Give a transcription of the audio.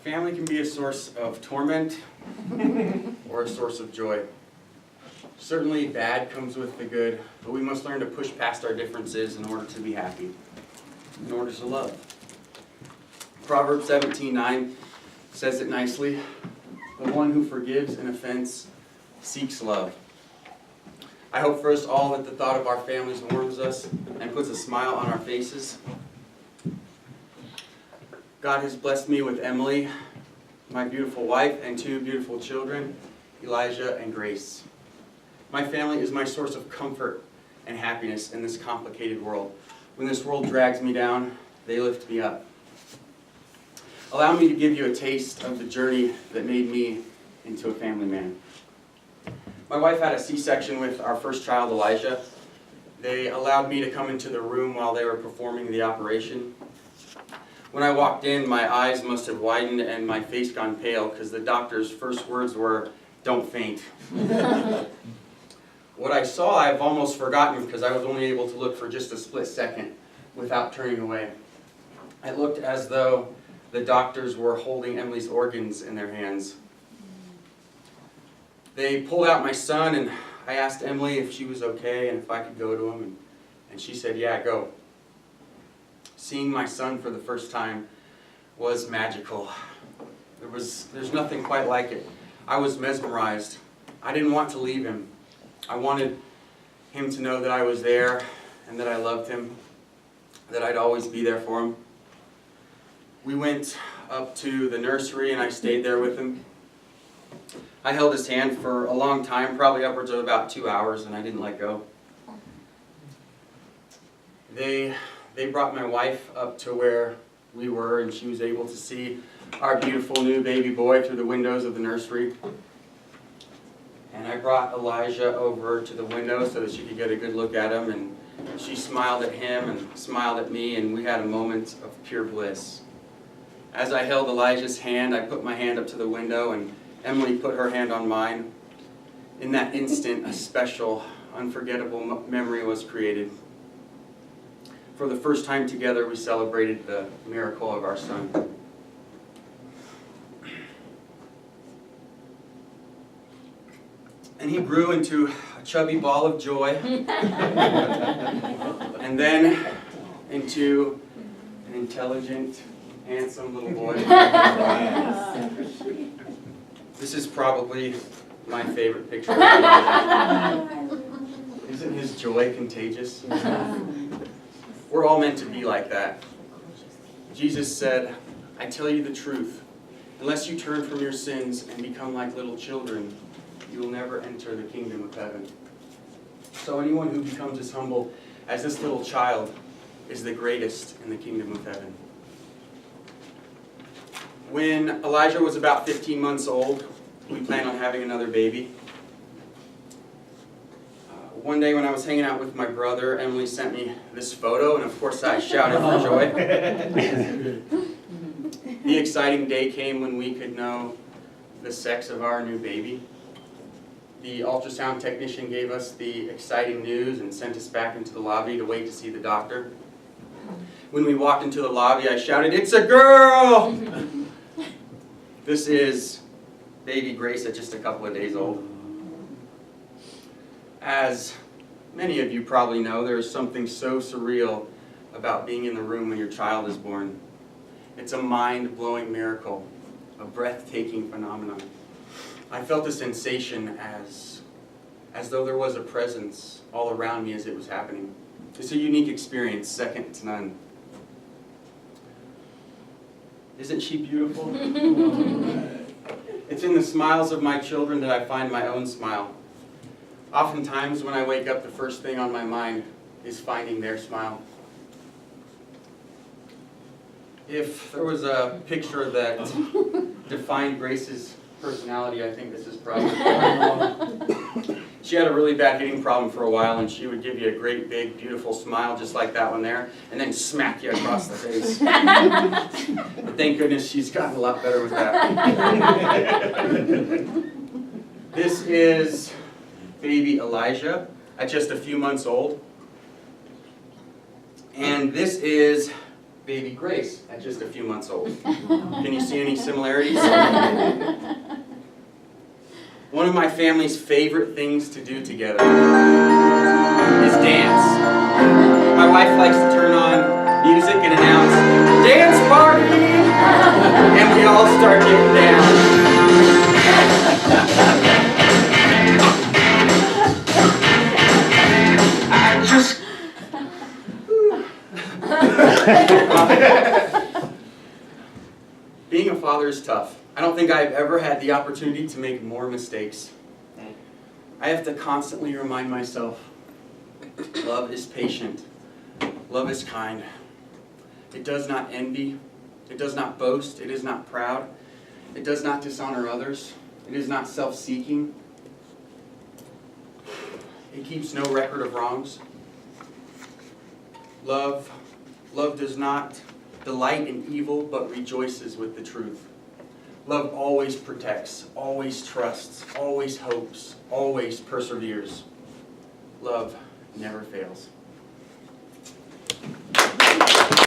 Family can be a source of torment or a source of joy. Certainly bad comes with the good, but we must learn to push past our differences in order to be happy, in order to love. Proverbs 17:9 says it nicely. The one who forgives an offense seeks love. I hope for us all that the thought of our families warms us and puts a smile on our faces. God has blessed me with Emily, my beautiful wife, and 2 beautiful children, Elijah and Grace. My family is my source of comfort and happiness in this complicated world. When this world drags me down, they lift me up. Allow me to give you a taste of the journey that made me into a family man. My wife had a C-section with our first child, Elijah. They allowed me to come into the room while they were performing the operation. When I walked in, my eyes must have widened and my face gone pale because the doctor's first words were, "Don't faint." What I saw I've almost forgotten because I was only able to look for just a split second without turning away. It looked as though the doctors were holding Emily's organs in their hands. They pulled out my son and I asked Emily if she was okay and if I could go to him, and she said, "Yeah, go." Seeing my son for the first time was magical. There's nothing quite like it. I was mesmerized. I didn't want to leave him. I wanted him to know that I was there and that I loved him, that I'd always be there for him. We went up to the nursery and I stayed there with him. I held his hand for a long time, probably upwards of about 2 hours, and I didn't let go. They brought my wife up to where we were, and she was able to see our beautiful new baby boy through the windows of the nursery. And I brought Elijah over to the window so that she could get a good look at him, and she smiled at him and smiled at me, and we had a moment of pure bliss. As I held Elijah's hand, I put my hand up to the window, and Emily put her hand on mine. In that instant, a special, unforgettable memory was created. For the first time together, we celebrated the miracle of our son. And he grew into a chubby ball of joy, and then into an intelligent, handsome little boy. This is probably my favorite picture of Elijah. Isn't his joy contagious? We're all meant to be like that. Jesus said, "I tell you the truth, unless you turn from your sins and become like little children, you will never enter the kingdom of heaven." So anyone who becomes as humble as this little child is the greatest in the kingdom of heaven. When Elijah was about 15 months old, we planned on having another baby. One day when I was hanging out with my brother, Emily sent me this photo, and of course I shouted for joy. The exciting day came when we could know the sex of our new baby. The ultrasound technician gave us the exciting news and sent us back into the lobby to wait to see the doctor. When we walked into the lobby, I shouted, "It's a girl!" This is baby Grace at just a couple of days old. As many of you probably know, there is something so surreal about being in the room when your child is born. It's a mind-blowing miracle, a breathtaking phenomenon. I felt a sensation as though there was a presence all around me as it was happening. It's a unique experience, second to none. Isn't she beautiful? It's in the smiles of my children that I find my own smile. Oftentimes when I wake up, the first thing on my mind is finding their smile. If there was a picture that defined Grace's personality, I think this is probably one. She had a really bad hitting problem for a while, and she would give you a great, big, beautiful smile just like that one there, and then smack you across the face. But thank goodness she's gotten a lot better with that. This is baby Elijah at just a few months old. And this is baby Grace at just a few months old. Can you see any similarities? One of my family's favorite things to do together is dance. My wife likes to turn on music and announce, "Dance party!" And we all start getting down. Being a father is tough. I don't think I've ever had the opportunity to make more mistakes. I have to constantly remind myself, love is patient. Love is kind. It does not envy. It does not boast. It is not proud. It does not dishonor others. It is not self-seeking. It keeps no record of wrongs. Love does not delight in evil, but rejoices with the truth. Love always protects, always trusts, always hopes, always perseveres. Love never fails.